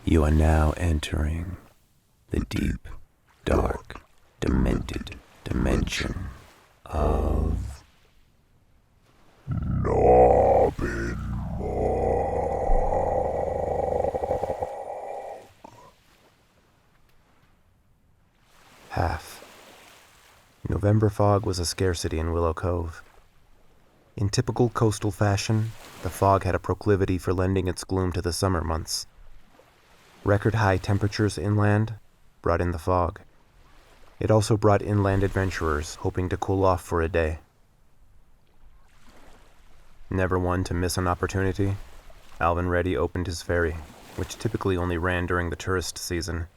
You are now entering the deep, dark, demented dimension of half. November fog was a scarcity in Willow Cove. In typical coastal fashion, the fog had a proclivity for lending its gloom to the summer months. Record-high temperatures inland brought in the fog. It also brought inland adventurers hoping to cool off for a day. Never one to miss an opportunity, Alvin Reddy opened his ferry, which typically only ran during the tourist season,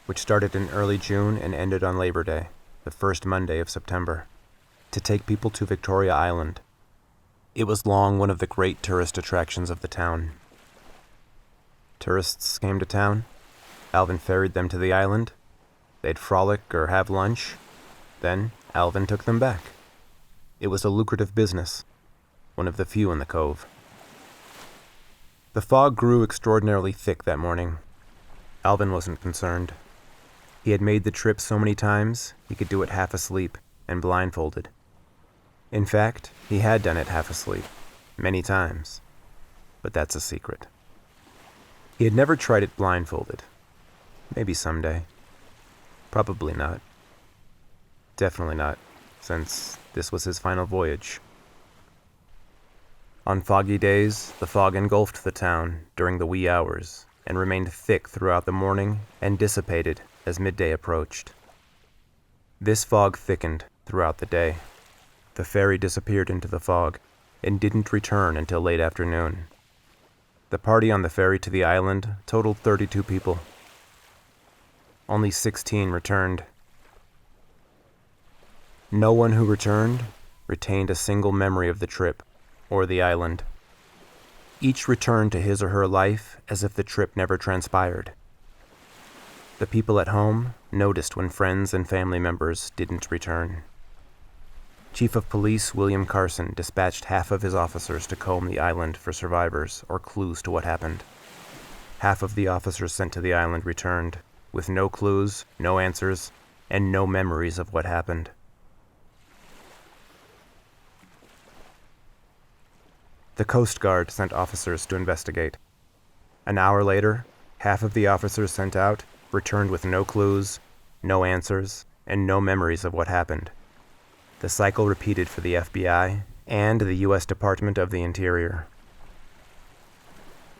which started in early June and ended on Labor Day, the first Monday of September, to take people to Victoria Island. It was long one of the great tourist attractions of the town. Tourists came to town, Alvin ferried them to the island, they'd frolic or have lunch, then Alvin took them back. It was a lucrative business, one of the few in the cove. The fog grew extraordinarily thick that morning. Alvin wasn't concerned. He had made the trip so many times, he could do it half asleep and blindfolded. In fact, he had done it half asleep, many times. But that's a secret. He had never tried it blindfolded. Maybe someday. Probably not. Definitely not, since this was his final voyage. On foggy days, the fog engulfed the town during the wee hours and remained thick throughout the morning and dissipated as midday approached. This fog thickened throughout the day. The ferry disappeared into the fog and didn't return until late afternoon. The party on the ferry to the island totaled 32 people. Only 16 returned. No one who returned retained a single memory of the trip or the island. Each returned to his or her life as if the trip never transpired. The people at home noticed when friends and family members didn't return. Chief of Police William Carson dispatched half of his officers to comb the island for survivors or clues to what happened. Half of the officers sent to the island returned, with no clues, no answers, and no memories of what happened. The Coast Guard sent officers to investigate. An hour later, half of the officers sent out returned with no clues, no answers, and no memories of what happened. The cycle repeated for the FBI and the U.S. Department of the Interior.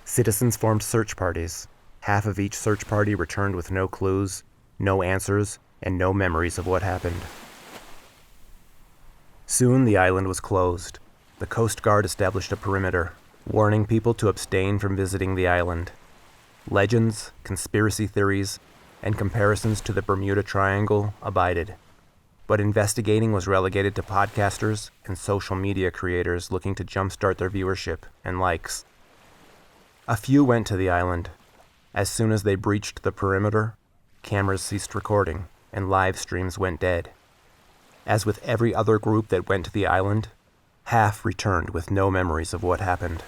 Citizens formed search parties. Half of each search party returned with no clues, no answers, and no memories of what happened. Soon the island was closed. The Coast Guard established a perimeter, warning people to abstain from visiting the island. Legends, conspiracy theories, and comparisons to the Bermuda Triangle abided. But investigating was relegated to podcasters and social media creators looking to jumpstart their viewership and likes. A few went to the island. As soon as they breached the perimeter, cameras ceased recording and live streams went dead. As with every other group that went to the island, half returned with no memories of what happened.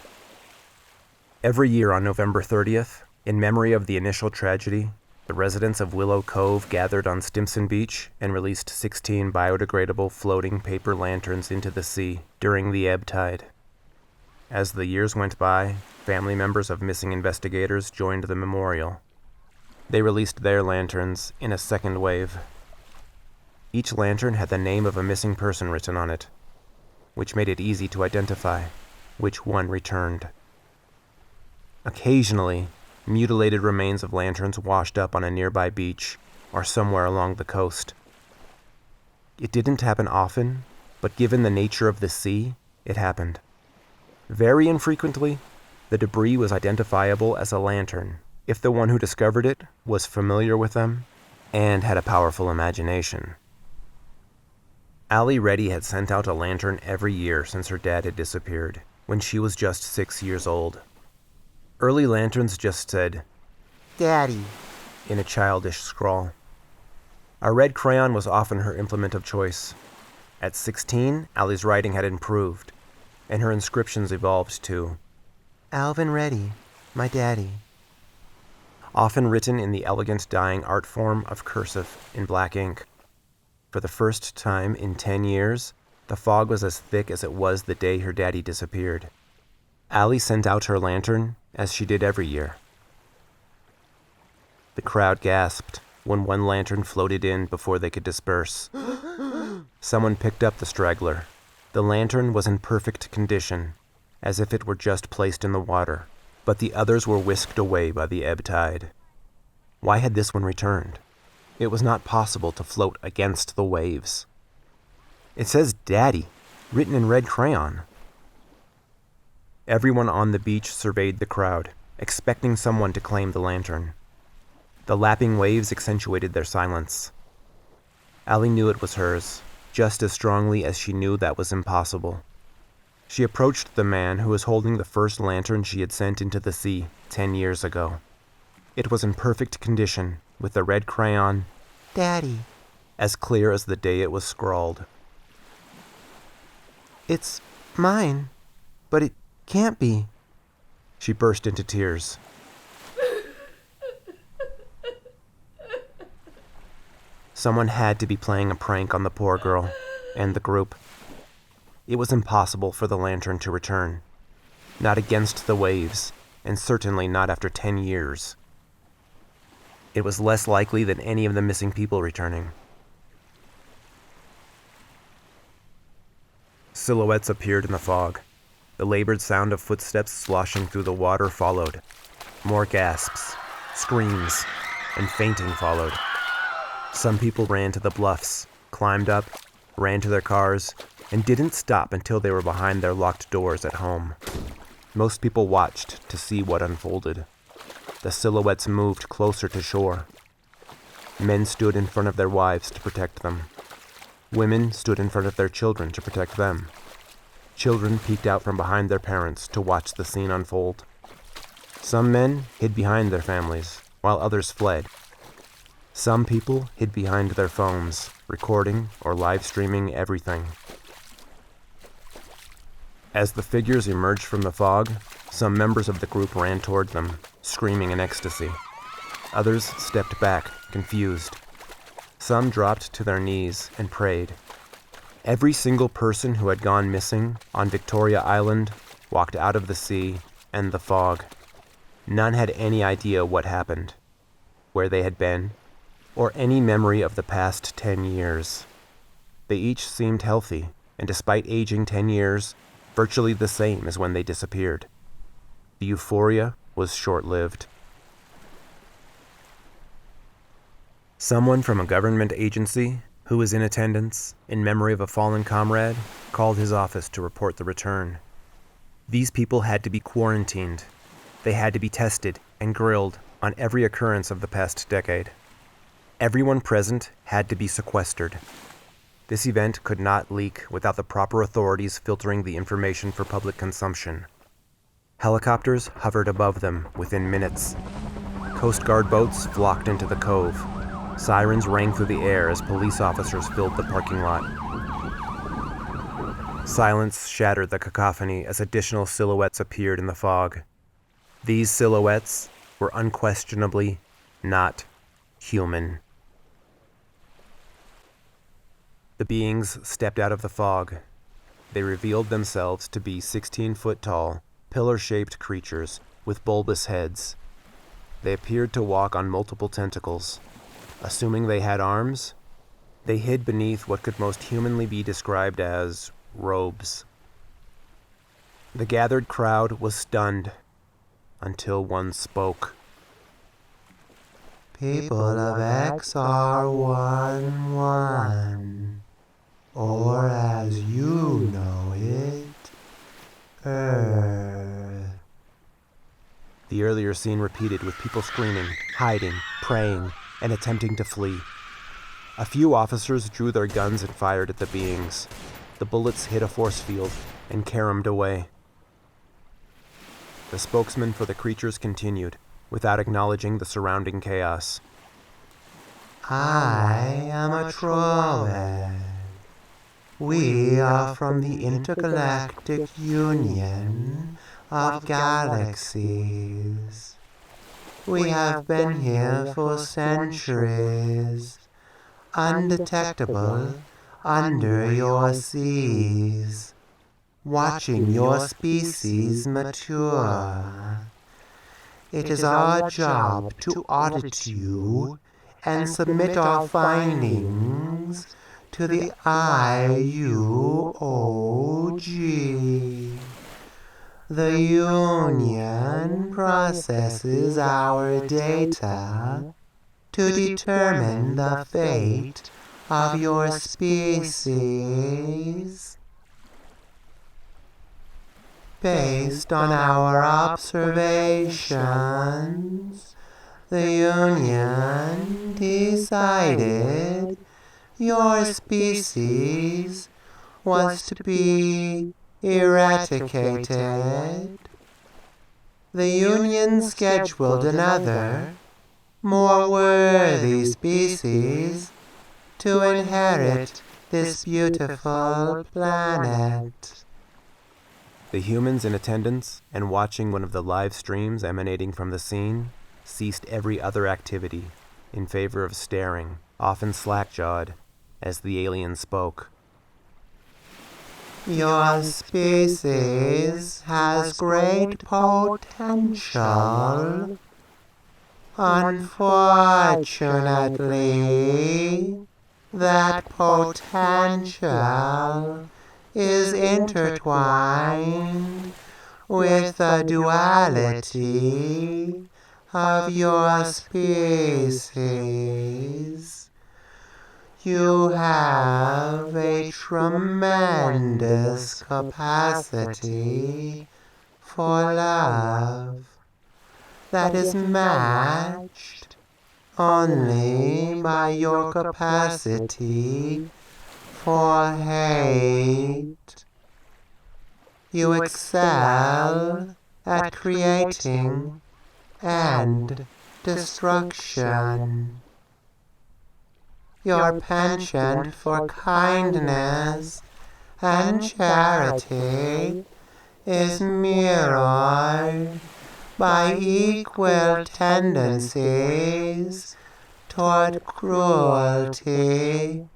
Every year on November 30th, in memory of the initial tragedy, the residents of Willow Cove gathered on Stimson Beach and released 16 biodegradable floating paper lanterns into the sea during the ebb tide. As the years went by, family members of missing investigators joined the memorial. They released their lanterns in a second wave. Each lantern had the name of a missing person written on it, which made it easy to identify which one returned. Occasionally, mutilated remains of lanterns washed up on a nearby beach or somewhere along the coast. It didn't happen often, but given the nature of the sea, it happened. Very infrequently, the debris was identifiable as a lantern if the one who discovered it was familiar with them and had a powerful imagination. Allie Reddy had sent out a lantern every year since her dad had disappeared, when she was just 6 years old. Early lanterns just said, "Daddy," in a childish scrawl. A red crayon was often her implement of choice. At 16, Allie's writing had improved, and her inscriptions evolved to, "Alvin Reddy, my daddy." often written in the elegant dying art form of cursive in black ink. For the first time in 10 years, the fog was as thick as it was the day her daddy disappeared. Allie sent out her lantern, as she did every year. The crowd gasped when one lantern floated in before they could disperse. Someone picked up the straggler. The lantern was in perfect condition, as if it were just placed in the water, but the others were whisked away by the ebb tide. Why had this one returned? It was not possible to float against the waves. It says Daddy, written in red crayon. Everyone on the beach surveyed the crowd, expecting someone to claim the lantern. The lapping waves accentuated their silence. Allie knew it was hers, just as strongly as she knew that was impossible. She approached the man who was holding the first lantern she had sent into the sea 10 years ago. It was in perfect condition, with the red crayon, Daddy, as clear as the day it was scrawled. "It's mine, but it can't be." She burst into tears. Someone had to be playing a prank on the poor girl and the group. It was impossible for the lantern to return. Not against the waves, and certainly not after 10 years. It was less likely than any of the missing people returning. Silhouettes appeared in the fog. The labored sound of footsteps sloshing through the water followed. More gasps, screams, and fainting followed. Some people ran to the bluffs, climbed up, ran to their cars, and didn't stop until they were behind their locked doors at home. Most people watched to see what unfolded. The silhouettes moved closer to shore. Men stood in front of their wives to protect them. Women stood in front of their children to protect them. Children peeked out from behind their parents to watch the scene unfold. Some men hid behind their families, while others fled. Some people hid behind their phones, recording or live streaming everything. As the figures emerged from the fog, some members of the group ran toward them, screaming in ecstasy. Others stepped back, confused. Some dropped to their knees and prayed. Every single person who had gone missing on Victoria Island walked out of the sea and the fog. None had any idea what happened, where they had been, or any memory of the past 10 years. They each seemed healthy, and despite aging 10 years, virtually the same as when they disappeared. The euphoria was short-lived. Someone from a government agency who was in attendance in memory of a fallen comrade called his office to report the return. These people had to be quarantined. They had to be tested and grilled on every occurrence of the past decade. Everyone present had to be sequestered. This event could not leak without the proper authorities filtering the information for public consumption. Helicopters hovered above them within minutes. Coast Guard boats flocked into the cove. Sirens rang through the air as police officers filled the parking lot. Silence shattered the cacophony as additional silhouettes appeared in the fog. These silhouettes were unquestionably not human. The beings stepped out of the fog. They revealed themselves to be 16-foot-tall, pillar-shaped creatures with bulbous heads. They appeared to walk on multiple tentacles. Assuming they had arms, they hid beneath what could most humanly be described as robes. The gathered crowd was stunned until one spoke. People of XR11, or as you know it, Earth. The earlier scene repeated with people screaming, hiding, praying, and attempting to flee. A few officers drew their guns and fired at the beings. The bullets hit a force field and caromed away. The spokesman for the creatures continued, without acknowledging the surrounding chaos. I am a Trollhead. We are from the Intergalactic Union of Galaxies. We have been here for centuries, undetectable under your seas, watching your species mature. It is our job to audit you and submit our findings to the IUOG. The Union processes our data to determine the fate of your species. Based on our observations, the Union decided your species was to be eradicated. The Union scheduled another, more worthy species to inherit this beautiful planet. The humans in attendance and watching one of the live streams emanating from the scene ceased every other activity in favor of staring, often slack-jawed, as the alien spoke. Your species has great potential. Unfortunately, that potential is intertwined with the duality of your species. You have a tremendous capacity for love that is matched only by your capacity for hate. You excel at creating and destruction. Your penchant for kindness and charity is mirrored by equal tendencies toward cruelty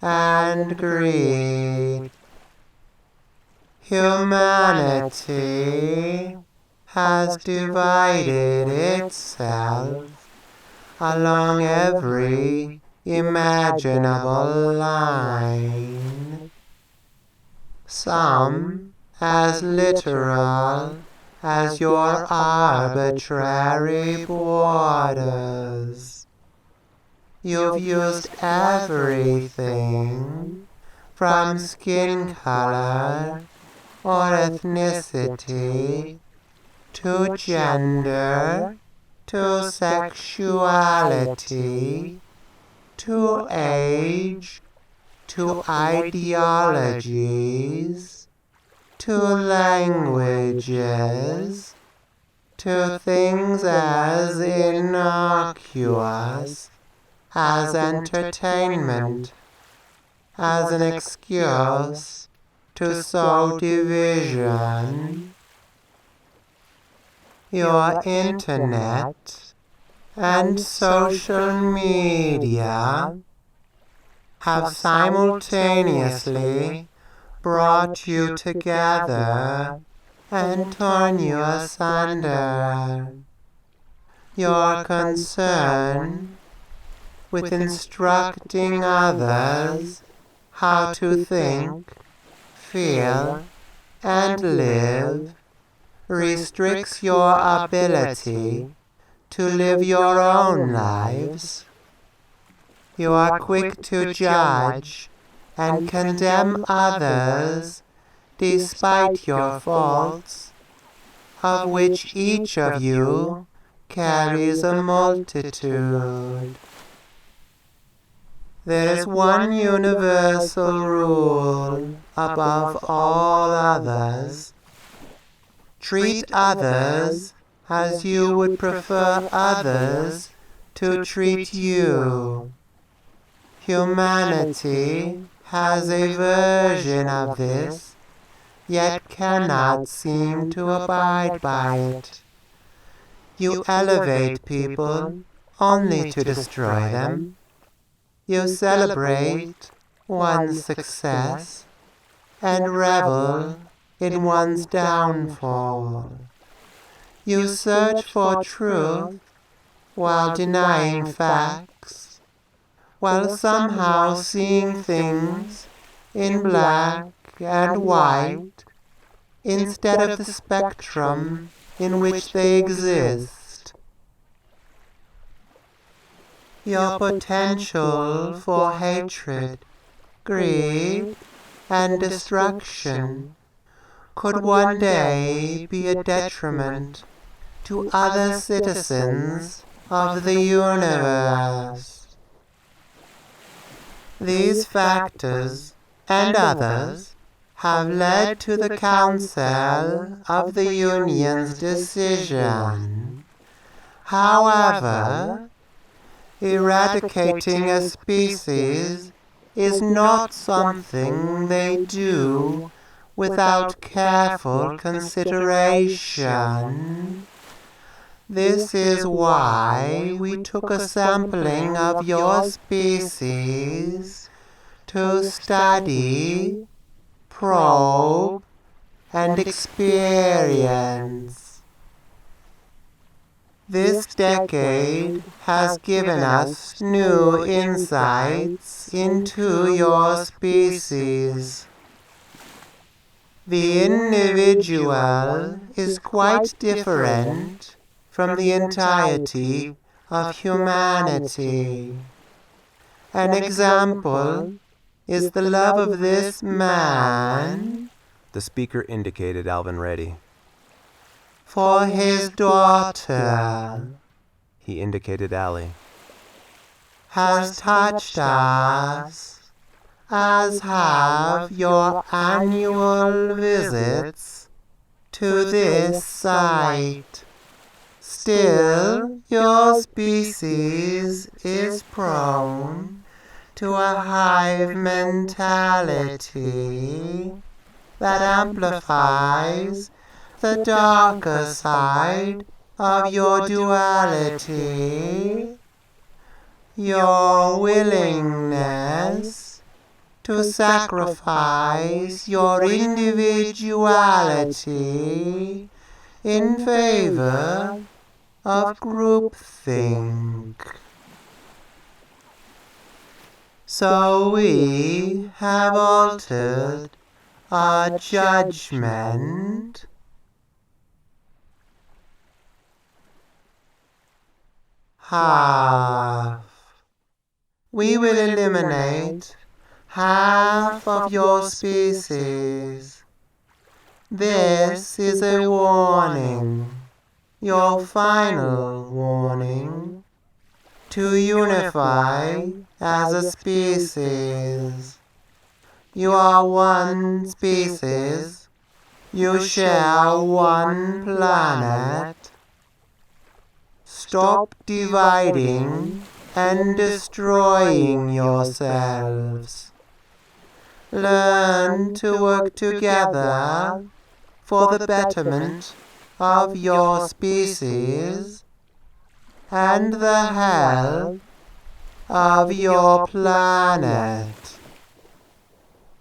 and greed. Humanity has divided itself along every imaginable line, some as literal as your arbitrary borders. You've used everything from skin color or ethnicity to gender to sexuality to age, to ideologies, to languages, to things as innocuous as entertainment, as an excuse to sow division. Your internet and social media have simultaneously brought you together and torn you asunder. Your concern with instructing others how to think, feel, and live restricts your ability to live your own lives. You are quick to judge and condemn others despite your faults, of which each of you carries a multitude. There is one universal rule above all others. Treat others as you would prefer others to treat you. Humanity has a version of this, yet cannot seem to abide by it. You elevate people only to destroy them. You celebrate one's success and revel in one's downfall. You search for truth while denying facts, while somehow seeing things in black and white instead of the spectrum in which they exist. Your potential for hatred, greed, and destruction could one day be a detriment to other citizens of the universe. These factors and others have led to the Council of the Union's decision. However, eradicating a species is not something they do without careful consideration. This is why we took a sampling of your species to study, probe, and experience. This decade has given us new insights into your species. The individual is quite different from the entirety of humanity. An example is the love of this man, the speaker indicated Alvin Reddy. For his daughter, He indicated Allie. has touched us, as have your annual visits to this site. Still, your species is prone to a hive mentality that amplifies the darker side of your duality. Your willingness to sacrifice your individuality in favor of groupthink. So we have altered our judgment. Half. We will eliminate half of your species. This is a warning, your final warning, to unify as a species. You are one species. You share one planet. Stop dividing and destroying yourselves. Learn to work together for the betterment of your species and the health of your planet.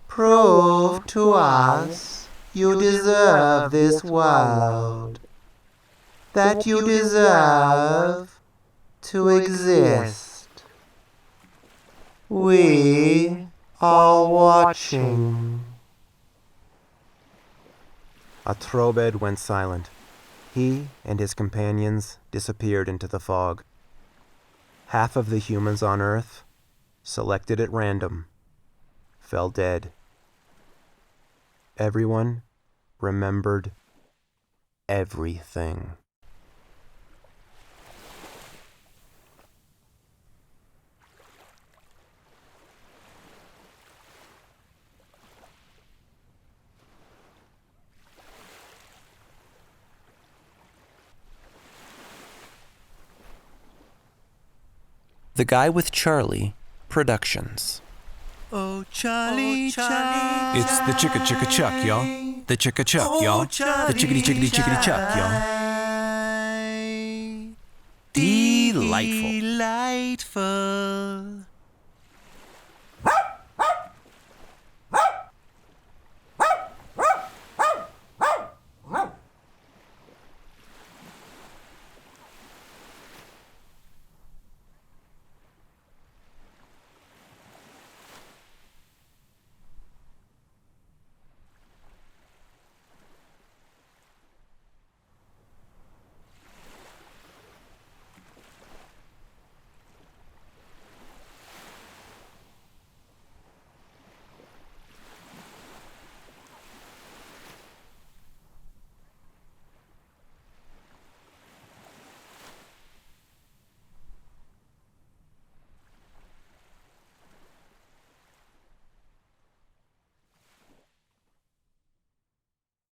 Prove to us you deserve this world, that you deserve to exist. We are watching. Aitubo went silent. He and his companions disappeared into the fog. Half of the humans on Earth, selected at random, fell dead. Everyone remembered everything. The Guy with Charlie Productions. Oh, Charlie, Charlie. It's the chicka chicka chuck, y'all. The chicka chuck, y'all. The chickity chickity chickity chuck, y'all. Delightful.